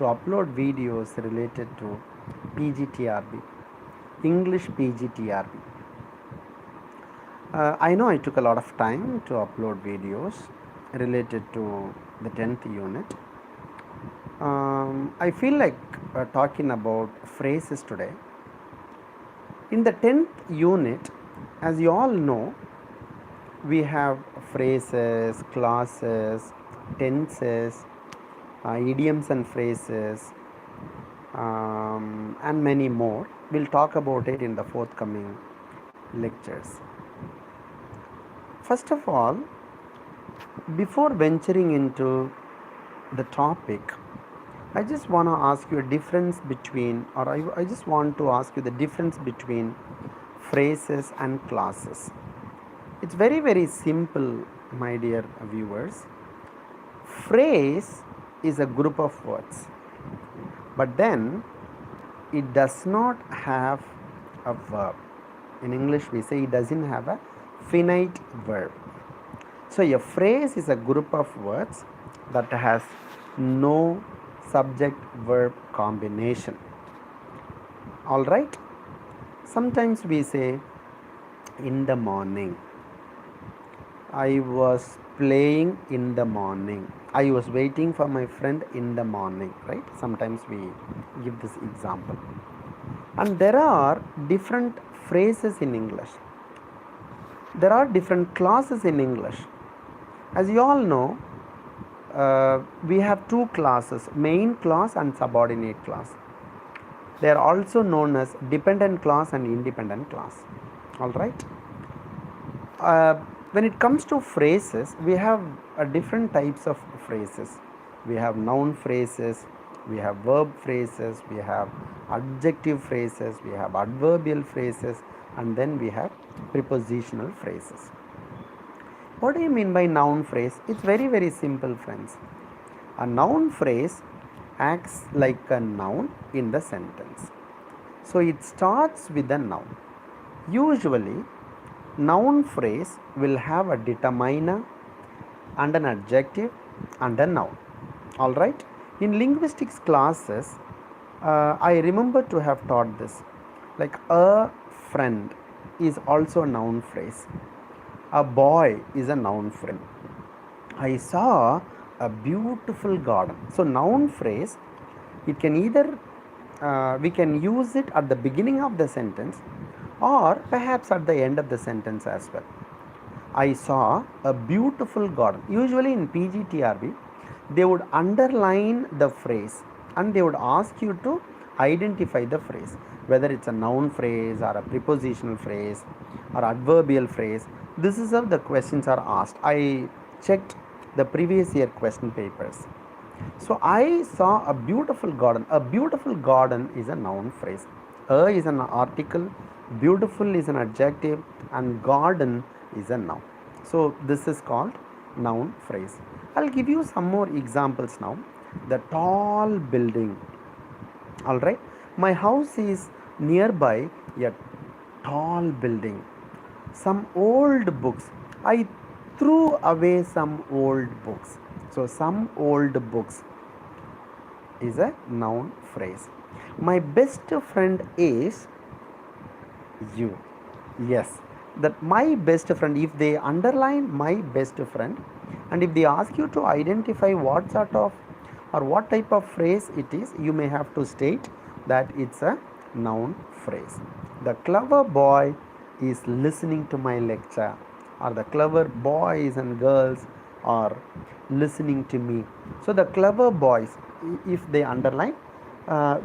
to upload videos related to PGTRB, English PGTRB. I know I took a lot of time to upload videos related to the 10th unit. I feel like talking about phrases today. In the 10th unit, as you all know, we have phrases, clauses, tenses, idioms and phrases, and many more. We'll talk about it in the forthcoming lectures. First of all, before venturing into the topic, I just want to ask you a difference between, or I just want to ask you the difference between phrases and clauses. It's very, very simple, my dear viewers. Phrase is a group of words, but then it does not have a verb. In English, we say it doesn't have a finite verb. So a phrase is a group of words that has no subject verb combination. All right. Sometimes we say, in the morning, I was playing in the morning, I was waiting for my friend in the morning, right? Sometimes we give this example. And there are different phrases in English. There are different clauses in English. As you all know, we have two classes, main clause and subordinate clause. They are also known as dependent clause and independent clause. All right. When it comes to phrases, we have different types of phrases. We have noun phrases, we have verb phrases, we have adjective phrases, we have adverbial phrases, and then we have prepositional phrases. What do you mean by noun phrase? It's very, very simple, friends. A noun phrase acts like a noun in the sentence. So it starts with a noun. Usually, noun phrase will have a determiner and an adjective and a noun. All right. In linguistics classes, I remember to have taught this. Like a friend is also a noun phrase. A boy is a noun phrase. I saw a beautiful garden. So noun phrase, it can either we can use it at the beginning of the sentence or perhaps at the end of the sentence as well. I saw a beautiful garden. Usually in PGTRB, they would underline the phrase and they would ask you to identify the phrase, whether it's a noun phrase or a prepositional phrase or adverbial phrase. This is how the questions are asked. I checked the previous year question papers. So I saw a beautiful garden. A beautiful garden is a noun phrase. A is an article, beautiful is an adjective, and garden is a noun. So this is called noun phrase. I'll give you some more examples now. The tall building. All right. My house is nearby a tall building. Some old books. I threw away some old books. So some old books is a noun phrase. My best friend is you. Yes, that my best friend, if they underline my best friend and if they ask you to identify what sort of or what type of phrase it is, you may have to state that it's a noun phrase. The clever boy is listening to my lecture, or the clever boys and girls are listening to me. So the clever boys, if they underline,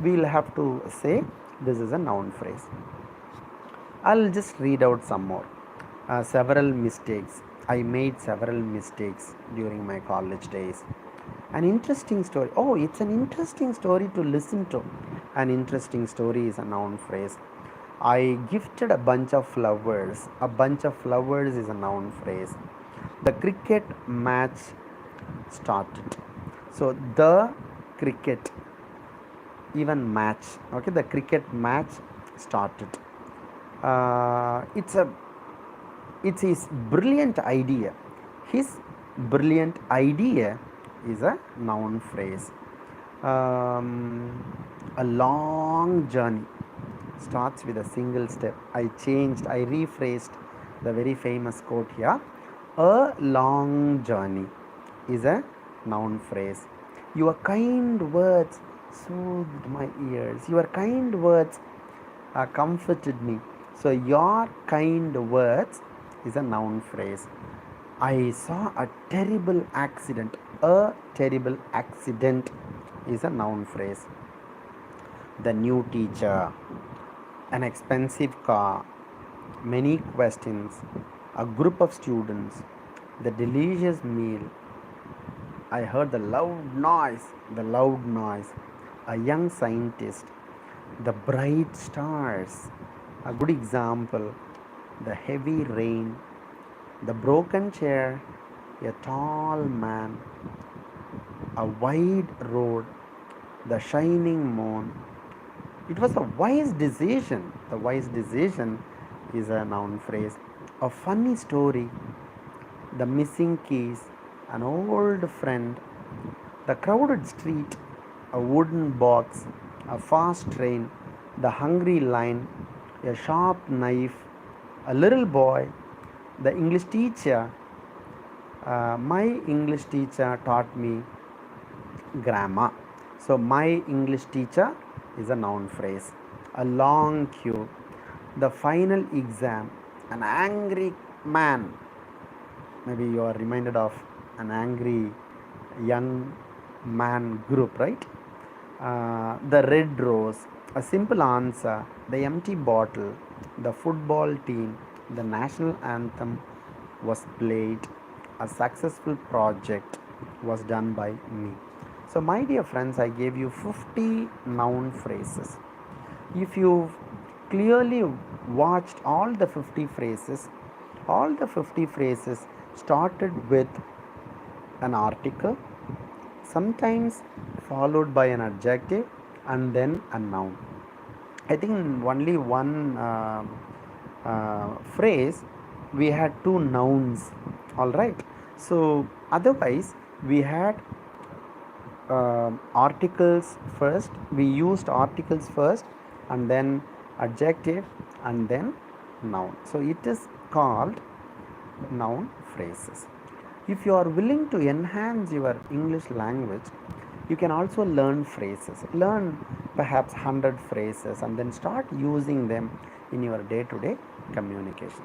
we'll have to say this is a noun phrase. I'll just read out some more. Several mistakes. I made several mistakes during my college days. An interesting story. Oh, it's an interesting story to listen to. An interesting story is a noun phrase. I gifted a bunch of flowers. A bunch of flowers is a noun phrase. The cricket match started. So the cricket, even match. Okay, the cricket match started. It's his brilliant idea. His brilliant idea is a noun phrase. A long journey starts with a single step. I rephrased the very famous quote here. A long journey is a noun phrase. Your kind words soothed my ears. Your kind words comforted me. So, your kind words is a noun phrase. I saw a terrible accident. A terrible accident is a noun phrase. The new teacher, an expensive car, many questions, a group of students, the delicious meal. I heard the loud noise, a young scientist, the bright stars, a good example, the heavy rain, the broken chair, a tall man, a wide road, the shining moon. It was a wise decision. The wise decision is a noun phrase. A funny story, the missing keys, an old friend, the crowded street, a wooden box, a fast train, the hungry lion, a sharp knife, a little boy, the English teacher. My English teacher taught me grammar. So, my English teacher is a noun phrase. A long queue, the final exam, an angry man. Maybe you are reminded of an angry young man group, right? The red rose, a simple answer, the empty bottle, the football team, the national anthem was played, a successful project was done by me. So, my dear friends, I gave you 50 noun phrases. If you clearly watched all the 50 phrases started with an article, sometimes followed by an adjective and then a noun. I think only one phrase we had two nouns, all right. So, otherwise, we had articles first, we used articles first and then adjective and then noun. So, it is called noun phrases. If you are willing to enhance your English language, you can also learn phrases. Learn perhaps 100 phrases and then start using them in your day to day communication.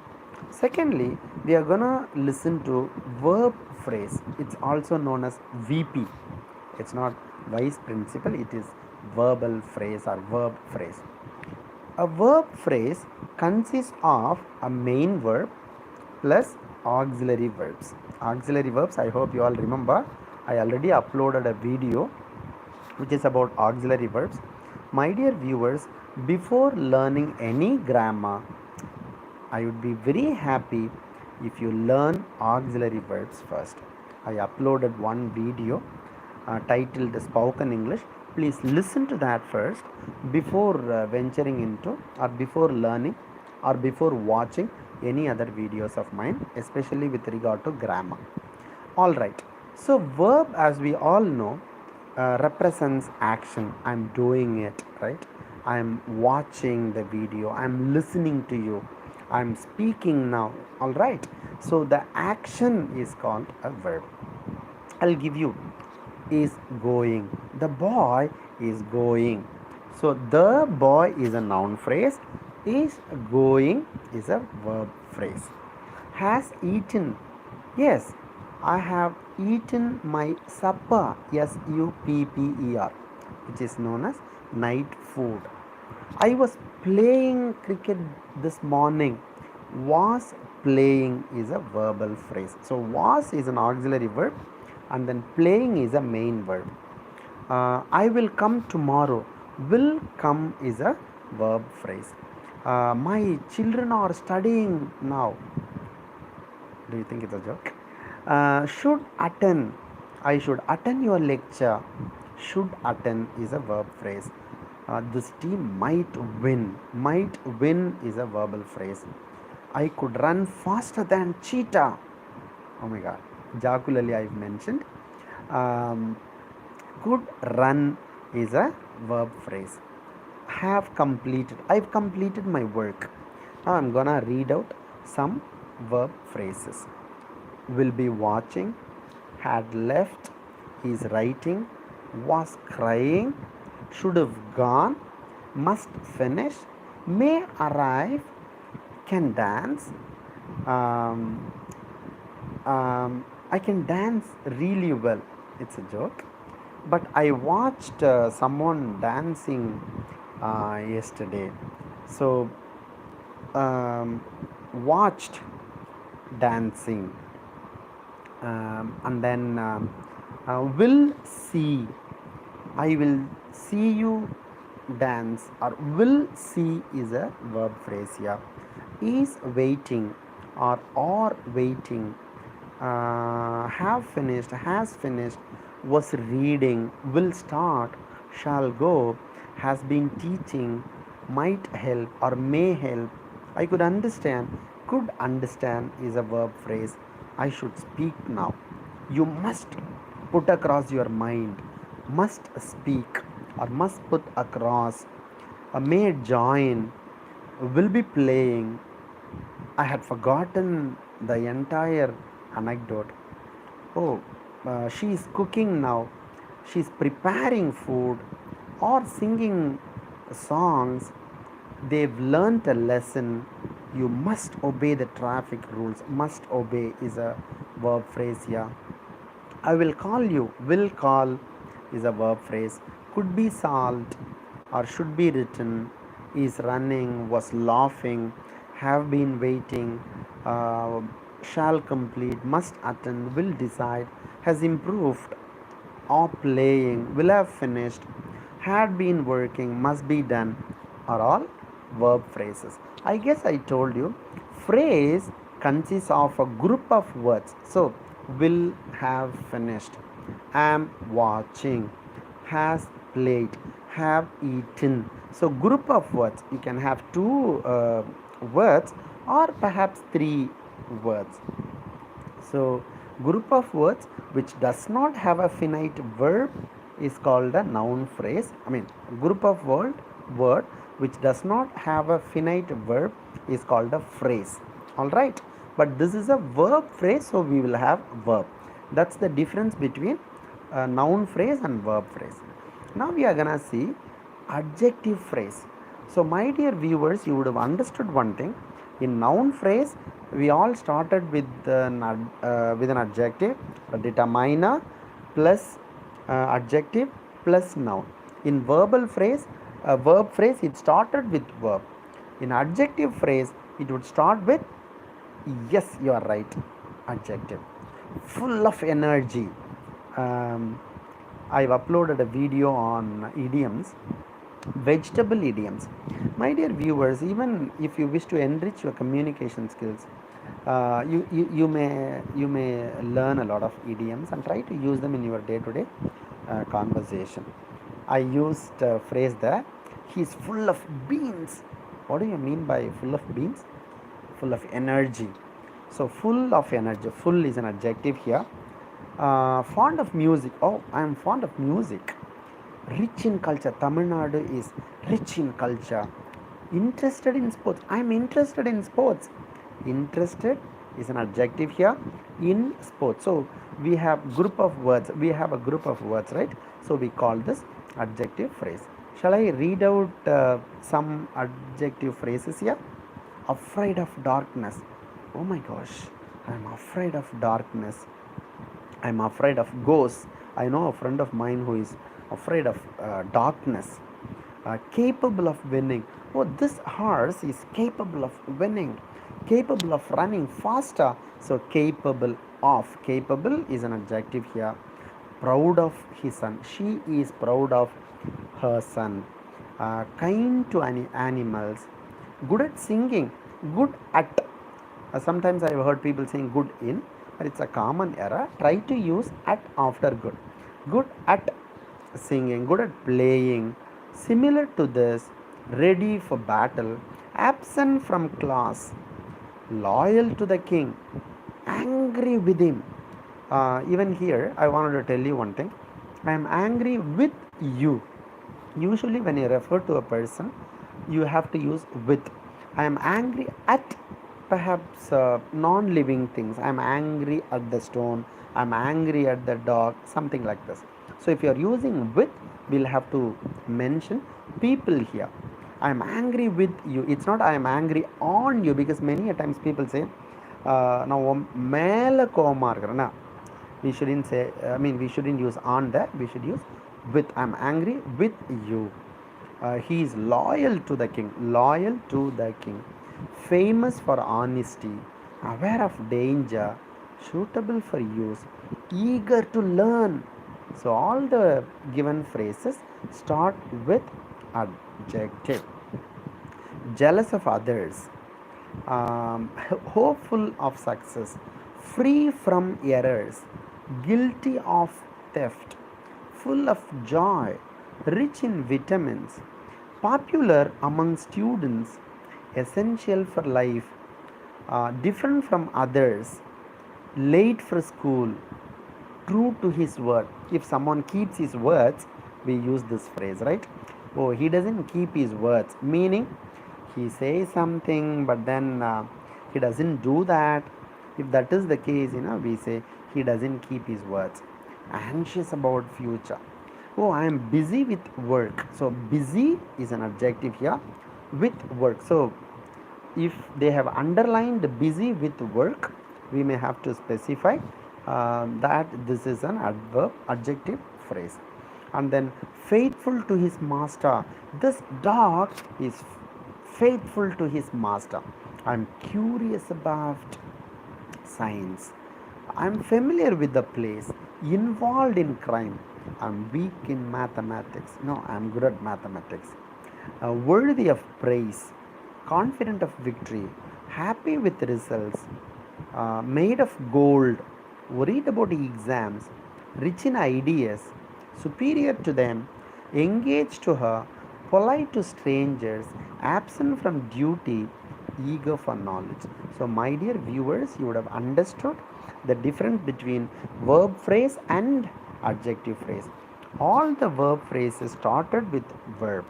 Secondly, we are gonna listen to verb phrase. It's also known as VP. It's not vice principal, it is verbal phrase or verb phrase. A verb phrase consists of a main verb plus auxiliary verbs. Auxiliary verbs, I hope you all remember. I already uploaded a video which is about auxiliary verbs. My dear viewers, before learning any grammar, I would be very happy if you learn auxiliary verbs first. I uploaded one video titled Spoken English. Please listen to that first before venturing into or before learning or before watching any other videos of mine, especially with regard to grammar. All right. So, verb, as we all know, represents action. I'm doing it, right? I'm watching the video. I'm listening to you. I'm speaking now. All right. So, the action is called a verb. I'll give you is going. The boy is going. So, the boy is a noun phrase. Is going is a verb phrase. Has eaten. Yes, I have eaten my supper. SUPPER, which is known as night food. I was playing cricket this morning. Was playing is a verbal phrase. So, was is an auxiliary verb and then playing is a main verb. I will come tomorrow. Will come is a verb phrase. My children are studying now. Do you think it's a joke? Should attend. I should attend your lecture. Should attend is a verb phrase. This team might win. Might win is a verbal phrase. I could run faster than cheetah. Oh my god. Jocularly I've mentioned. Could run is a verb phrase. Have completed. I've completed my work. Now I'm gonna read out some verb phrases. Will be watching, had left, is writing, was crying, should have gone, must finish, may arrive, can dance. Um, I can dance really well. It's a joke. But I watched someone dancing yesterday. So, um, watched dancing. And then will see. I will see you dance, or will see is a verb phrase here. Is waiting, or waiting. Have finished, has finished, was reading, will start, shall go, has been teaching, might help or may help. I could understand. Could understand is a verb phrase. I should speak now. You must put across your mind. Must speak or must put across. May join. Will be playing. I had forgotten the entire anecdote. Oh, she is cooking now. She is preparing food or singing songs. They've learnt a lesson. You must obey the traffic rules. Must obey is a verb phrase here. I will call you. Will call is a verb phrase. Could be solved or should be written. Is running, was laughing, have been waiting, uh, shall complete, must attend, will decide, has improved, or playing, will have finished, had been working, must be done, are all verb phrases. I guess I told you, phrase consists of a group of words. So, will have finished, am watching, has played, have eaten. So, group of words. You can have two words or perhaps three words. So, group of words which does not have a finite verb is called a noun phrase. Group of word which does not have a finite verb is called a phrase. All right. But this is a verb phrase, so we will have verb. That's the difference between a noun phrase and verb phrase. Now we are gonna see adjective phrase. So, my dear viewers, you would have understood one thing. In noun phrase, we all started with an adjective, a determiner plus adjective plus noun. In verbal phrase, a verb phrase, it started with verb. In adjective phrase, it would start with yes, you are right, adjective. Full of energy. I've uploaded a video on idioms, vegetable idioms. My dear viewers, even if you wish to enrich your communication skills, you may learn a lot of idioms and try to use them in your day-to-day conversation. I used a phrase there. He's full of beans. What do you mean by full of beans? Full of energy. So full of energy. Full is an adjective here. Fond of music. Oh, I am fond of music. Rich in culture. Tamil Nadu is rich in culture. Interested in sports. I am interested in sports. Interested is an adjective here in sports. So we have group of words. We have a group of words, right? So we call this adjective phrase. Shall I read out some adjective phrases here? Afraid of darkness. Oh my gosh, I'm afraid of darkness. I'm afraid of ghosts. I know a friend of mine who is afraid of darkness. Capable of winning. Oh, this horse is capable of winning, capable of running faster. So, capable of. Capable is an adjective here. Proud of his son. She is proud of her son. Kind to animals. Good at singing. Good at. Sometimes I have heard people saying good in, but it's a common error. Try to use at after good. Good at singing, good at playing. Similar to this, ready for battle, absent from class, loyal to the king, angry with him. Even here, I wanted to tell you one thing. I am angry with you. Usually when you refer to a person, you have to use with. I am angry at perhaps non-living things. I am angry at the stone, I am angry at the dog, something like this. So if you are using with, we'll have to mention people here. I am angry with you. It's not I am angry on you, because many a times people say now மேல கோவமா இருக்கிறேன்னா, we shouldn't say, we shouldn't use on that, we should use with. I'm angry with you. He is loyal to the king, loyal to the king, famous for honesty, aware of danger, suitable for use, eager to learn. So all the given phrases start with adjective. Jealous of others, hopeful of success, free from errors, guilty of theft, full of joy, rich in vitamins, popular among students, essential for life, different from others, late for school, true to his word. If someone keeps his words, we use this phrase, right? Oh, he doesn't keep his words, meaning he says something but then he doesn't do that. If that is the case, we say he doesn't keep his words. Anxious about future. Oh, I am busy with work. So busy is an adjective here with work. So if they have underlined busy with work, we may have to specify that this is an adjective phrase. And then faithful to his master. This dog is faithful to his master. I'm curious about science. I'm familiar with the place. Involved in crime. I'm weak in mathematics. No, I'm good at mathematics. Worthy of praise. Confident of victory. Happy with results. Made of gold. Worried about exams. Rich in ideas. Superior to them. Engaged to her. Polite to strangers. Absent from duty. Eager for knowledge. So my dear viewers, you would have understood the difference between verb phrase and adjective phrase. All the verb phrases started with verb,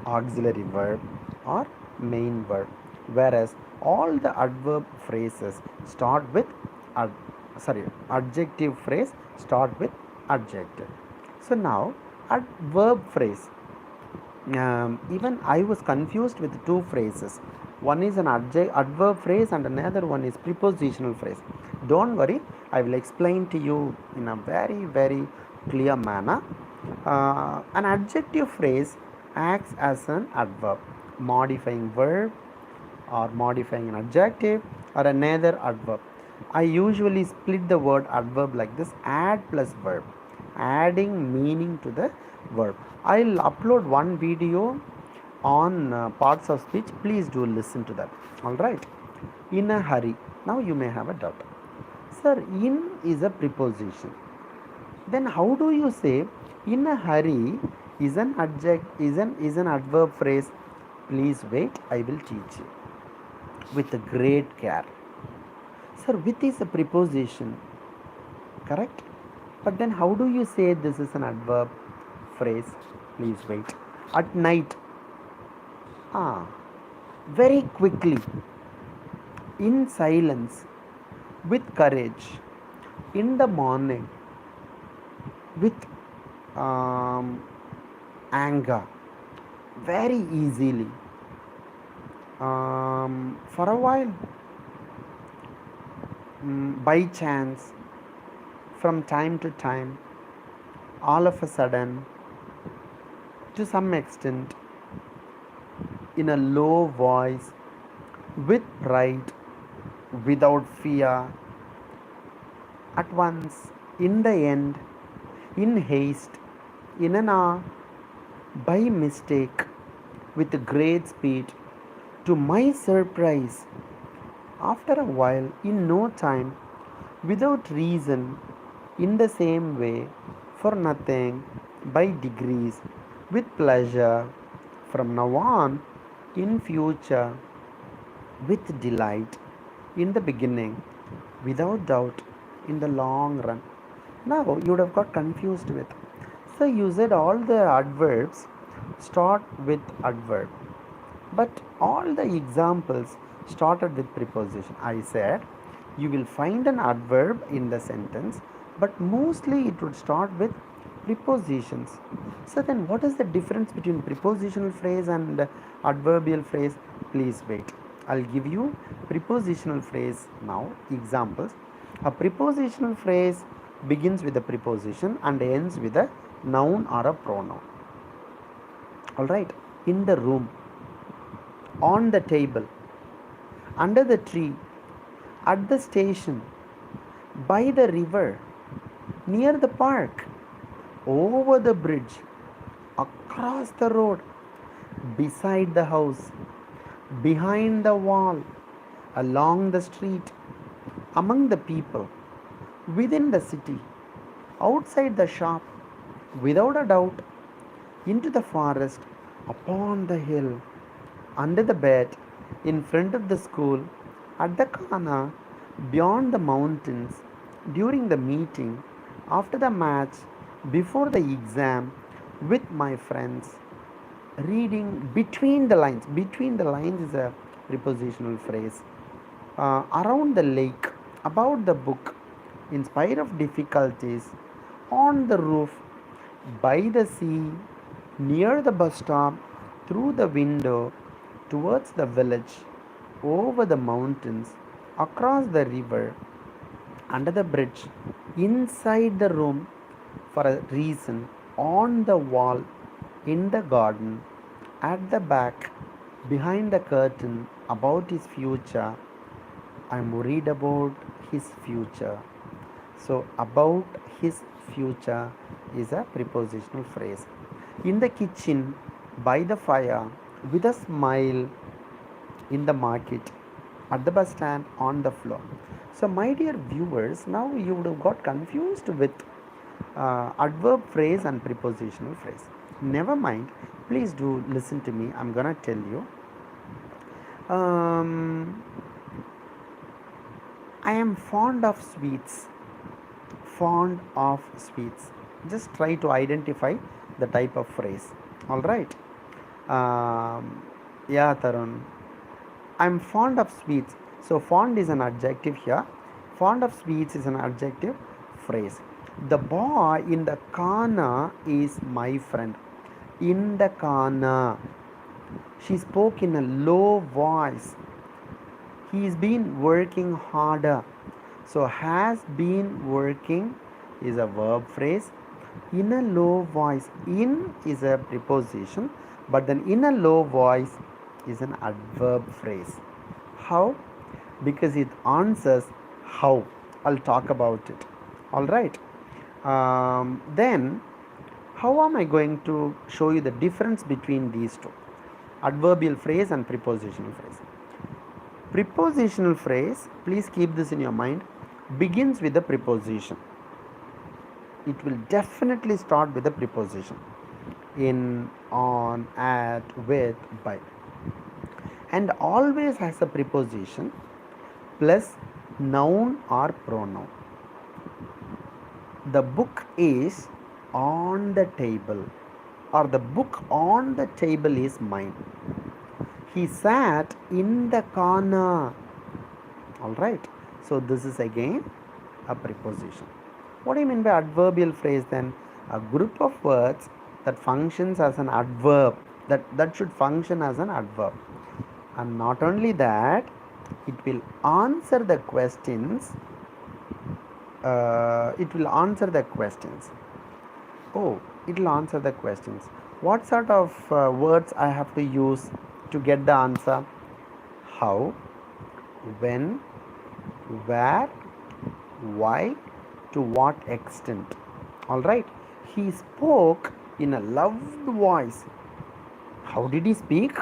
auxiliary verb or main verb, whereas all the adverb phrases start with adjective phrase start with adjective. So now adverb phrase, even I was confused with two phrases. One is an adverb phrase and another one is prepositional phrase. Don't worry, I will explain to you in a very, very clear manner. An adjective phrase acts as an adverb, modifying verb or modifying an adjective or another adverb. I usually split the word adverb like this: add plus verb, adding meaning to the verb. I'll upload one video on parts of speech. Please do listen to that. All right. In a hurry. Now you may have a doubt. Sir, in is a preposition. Then how do you say in a hurry is an adverb phrase? Please wait, I will teach you with great care. Sir, with is a preposition, correct? But then how do you say this is an adverb phrase? Please wait. At night. Very quickly. In silence. With courage. In the morning. With anger. Very easily. For a while. By chance. From time to time. All of a sudden. To some extent. In a low voice. With pride. Without fear. At once. In the end. In haste. In an hour. By mistake. With great speed. To my surprise. After a while. In no time. Without reason. In the same way. For nothing. By degrees. With pleasure. From now on. In future. With delight. In the beginning. Without doubt. In the long run. Now you would have got confused with. So you said all the adverbs start with adverb, but all the examples started with preposition. I said you will find an adverb in the sentence, but mostly it would start with prepositions. So then what is the difference between prepositional phrase and adverbial phrase? Please wait. I'll give you prepositional phrase now. Examples. A prepositional phrase begins with a preposition and ends with a noun or a pronoun. All right. In the room, on the table, under the tree, at the station, by the river, near the park, over the bridge, across the road, beside the house, behind the wall, along the street, among the people, within the city, outside the shop, without a doubt, into the forest, upon the hill, under the bed, in front of the school, at the corner, beyond the mountains, during the meeting, after the match, before the exam, with my friends, reading between the lines. Between the lines is a prepositional phrase. Around the lake, about the book, in spite of difficulties, on the roof, by the sea, near the bus stop, through the window, towards the village, over the mountains, across the river, under the bridge, inside the room, for a reason, on the wall, in the garden, at the back, behind the curtain, about his future. I'm worried about his future. So, about his future is a prepositional phrase. In the kitchen, by the fire, with a smile, in the market, at the bus stand, on the floor. So, my dear viewers, now you would have got confused with adverb phrase and prepositional phrase. Never mind, please do listen to me. I'm gonna tell you. I am fond of sweets. Fond of sweets. Just try to identify the type of phrase. All right. Yeah, Tarun. I'm fond of sweets. So, fond is an adjective here. Fond of sweets is an adjective phrase. The boy in the corner is my friend. In the corner. She spoke in a low voice. He's been working harder. So, has been working is a verb phrase. In a low voice. In is a preposition, but then in a low voice is an adverb phrase. How? Because it answers how. I'll talk about it. All right. Then, how am I going to show you the difference between these two? Adverbial phrase and prepositional phrase. Prepositional phrase, please keep this in your mind, begins with a preposition. It will definitely start with a preposition. In, on, at, with, by. And always has a preposition plus noun or pronoun. The book is on the table, or the book on the table is mine. He sat in the corner. All right. So this is again a preposition. What do you mean by adverbial phrase then? A group of words that functions as an adverb, that should function as an adverb. And not only that, it will answer the questions. Oh, it will answer the questions. What sort of words I have to use to get the answer? How, when, where, why, to what extent. All right. He spoke in a loud voice. How did he speak?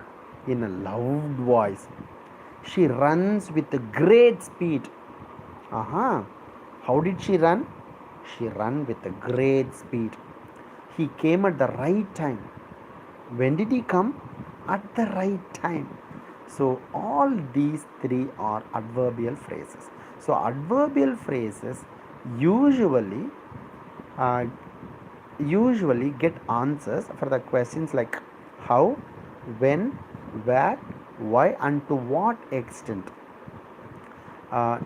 In a loud voice. She runs with a great speed. How did she run? She ran with a great speed. He came at the right time. When did he come? At the right time. So all these three are adverbial phrases. So adverbial phrases usually get answers for the questions like How, when, where, why, and to what extent.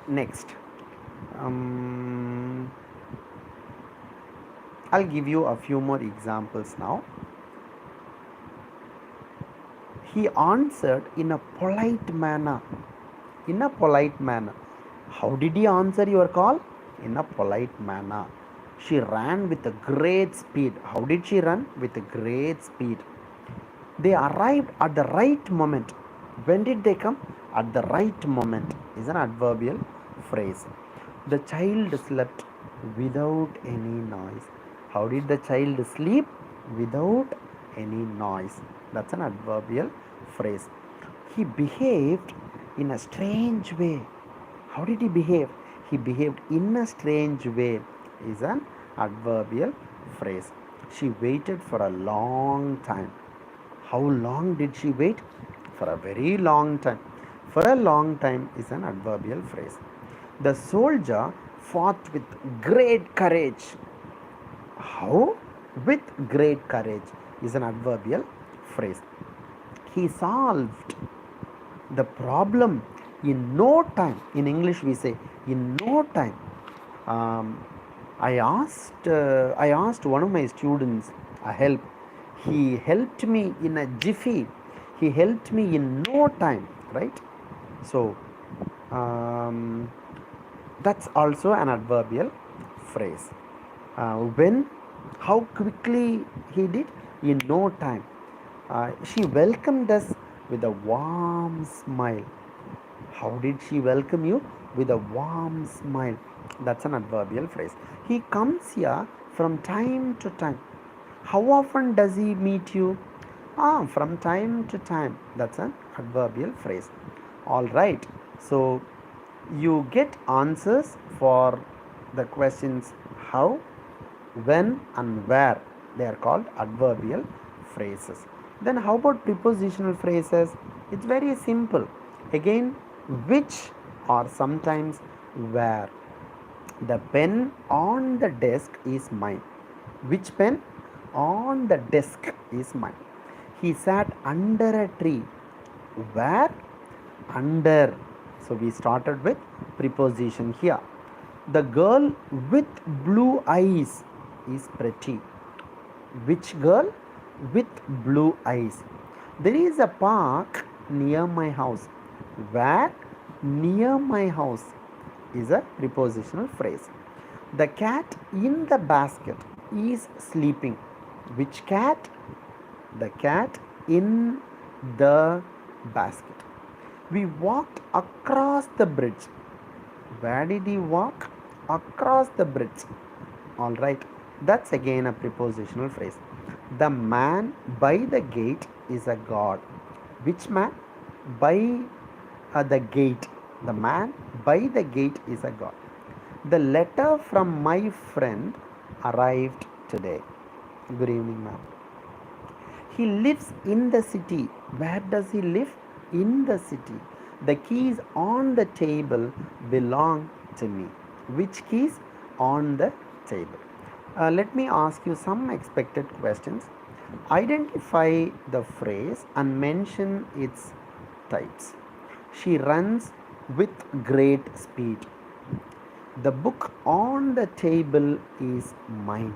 Next, um, I'll give you a few more examples now. He answered in a polite manner. In a polite manner. How did he answer your call? In a polite manner. She ran with a great speed. How did she run? With a great speed. They arrived at the right moment. When did they come? At the right moment is an adverbial phrase. The child slept without any noise. How did the child sleep? Without any noise. That's an adverbial phrase. He behaved in a strange way. How did he behave? He behaved in a strange way is an adverbial phrase. She waited for a long time. How long did she wait? For a very long time. For a long time is an adverbial phrase. The soldier fought with great courage. How? With great courage is an adverbial phrase. He solved the problem in no time. In English we say in no time. I asked one of my students a help. He helped me in a jiffy. He helped me in no time, right? So that's also an adverbial phrase. When, how quickly he did? In no time. She welcomed us with a warm smile. How did she welcome you? With a warm smile. That's an adverbial phrase. He comes here from time to time. How often does he meet you? From time to time. That's an adverbial phrase. All right. So you get answers for the questions how, when, and where. They are called adverbial phrases. Then how about prepositional phrases? It's very simple. Again, which or sometimes where. The pen on the desk is mine. Which pen on the desk is mine? He sat under a tree. Where? Under. So we started with preposition here. The girl with blue eyes is pretty. Which girl? With blue eyes. There is a park near my house. Where? Near my house is a prepositional phrase. The cat in the basket is sleeping. Which cat? The cat in the basket. We walked across the bridge. Where did he walk? Across the bridge. All right. That's again a prepositional phrase. The man by the gate is a god. Which man? By the gate. The man by the gate is a god. The letter from my friend arrived today. Good evening, ma'am. He lives in the city. Where does he live? In the city. The keys on the table belong to me. Which keys? On the table. Let me ask you some expected questions. Identify the phrase and mention its types. She runs with great speed. The book on the table is mine.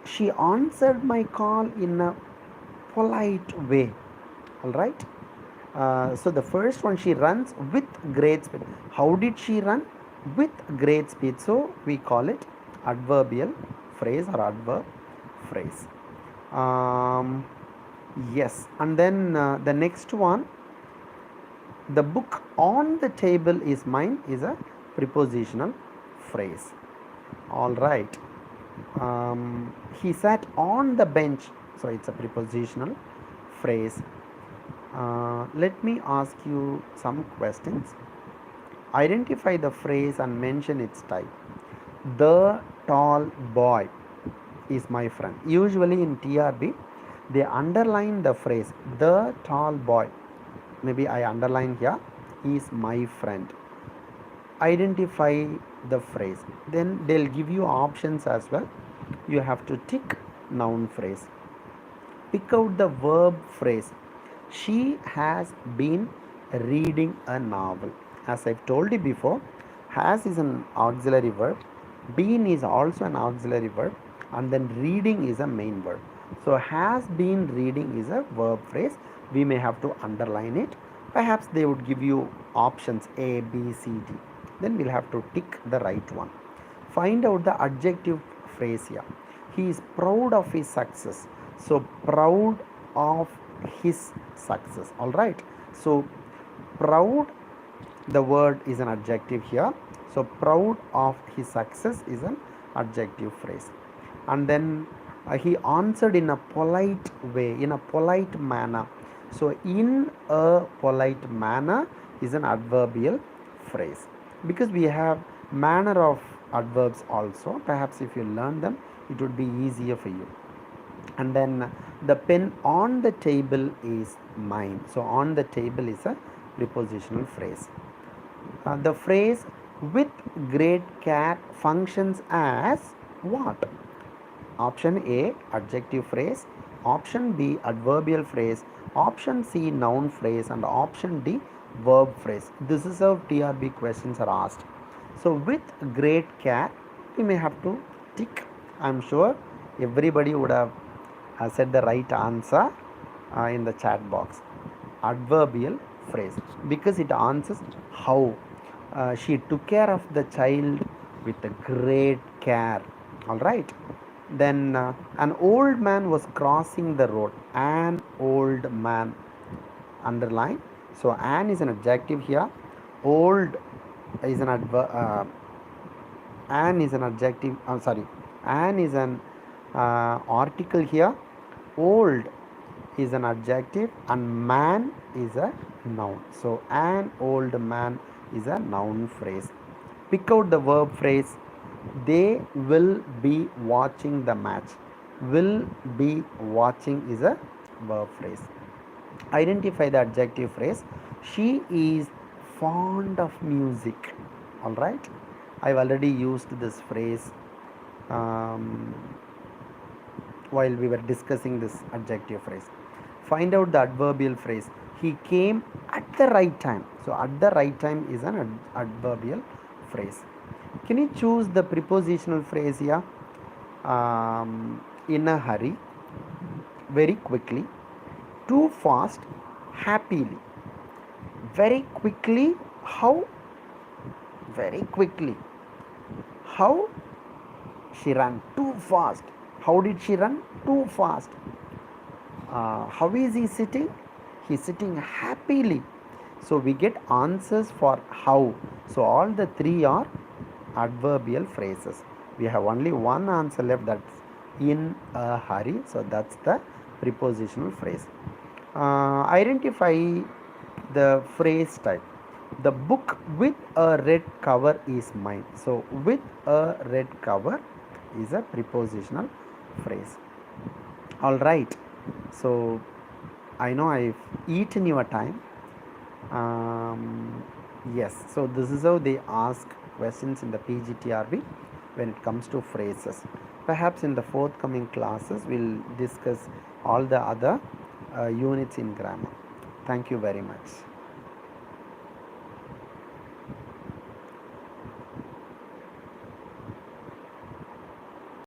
She answered my call in a polite way. All right. So the first one, she runs with great speed. How did she run? With great speed. So we call it adverbial phrase or adverb phrase. Yes. And then the next one, the book on the table is mine, is a prepositional phrase. All right. He sat on the bench. So it's a prepositional phrase. Let me ask you some questions. Identify the phrase and mention its type. The tall boy is my friend. Usually in TRB, they underline the phrase the tall boy. Maybe I underline here, is my friend. Identify the phrase. Then they'll give you options as well. You have to tick noun phrase. Pick out the verb phrase. She has been reading a novel. As I've told you before, has is an auxiliary verb, been is also an auxiliary verb, and then reading is a main verb. So, has been reading is a verb phrase. We may have to underline it. Perhaps they would give you options A, B, C, D. Then we'll have to tick the right one. Find out the adjective phrase here. He is proud of his success. So, proud of his success. All right. So, proud, the word is an adjective here. So, proud of his success is an adjective phrase. And then he answered in a polite way, in a polite manner. So, in a polite manner is an adverbial phrase, because we have manner of adverbs also. Perhaps if you learn them, it would be easier for you. And then the pen on the table is mine. So, on the table is a prepositional phrase. The phrase with great care functions as what? Option A, adjective phrase. Option B, adverbial phrase. Option C, noun phrase. And option D, verb phrase. This is how TRB questions are asked. So, with great care, we may have to tick. I am sure everybody would have said the right answer in the chat box. Adverbial phrase, because it answers how. She took care of the child with a great care. All right. Then an old man was crossing the road. An old man. Underline. So, an is an adjective here. Old is an an is an adjective. Sorry. An is an article here. Old is an adjective and man is a noun. So, an old man is a noun phrase. Pick out the verb phrase. They will be watching the match. Will be watching is a verb phrase. Identify the adjective phrase. She is fond of music. All right. I've already used this phrase while we were discussing this adjective phrase. Find out the adverbial phrase. He came at the right time. So, at the right time is an adverbial phrase. Can you choose the prepositional phrase here? In a hurry, very quickly, too fast, happily. Very quickly, how? Very quickly. How? She ran too fast. How did she run? Too fast. How is he sitting? He is sitting happily. So, we get answers for how. So, all the three are adverbial phrases. We have only one answer left, that's in a hurry. So, that's the prepositional phrase. Identify the phrase type. The book with a red cover is mine. So, with a red cover is a prepositional phrase. All right. So, I know I've eaten your time. Yes, so this is how they ask questions in the PGTRB when it comes to phrases. Perhaps in the forthcoming classes, we'll discuss all the other units in grammar. Thank you very much.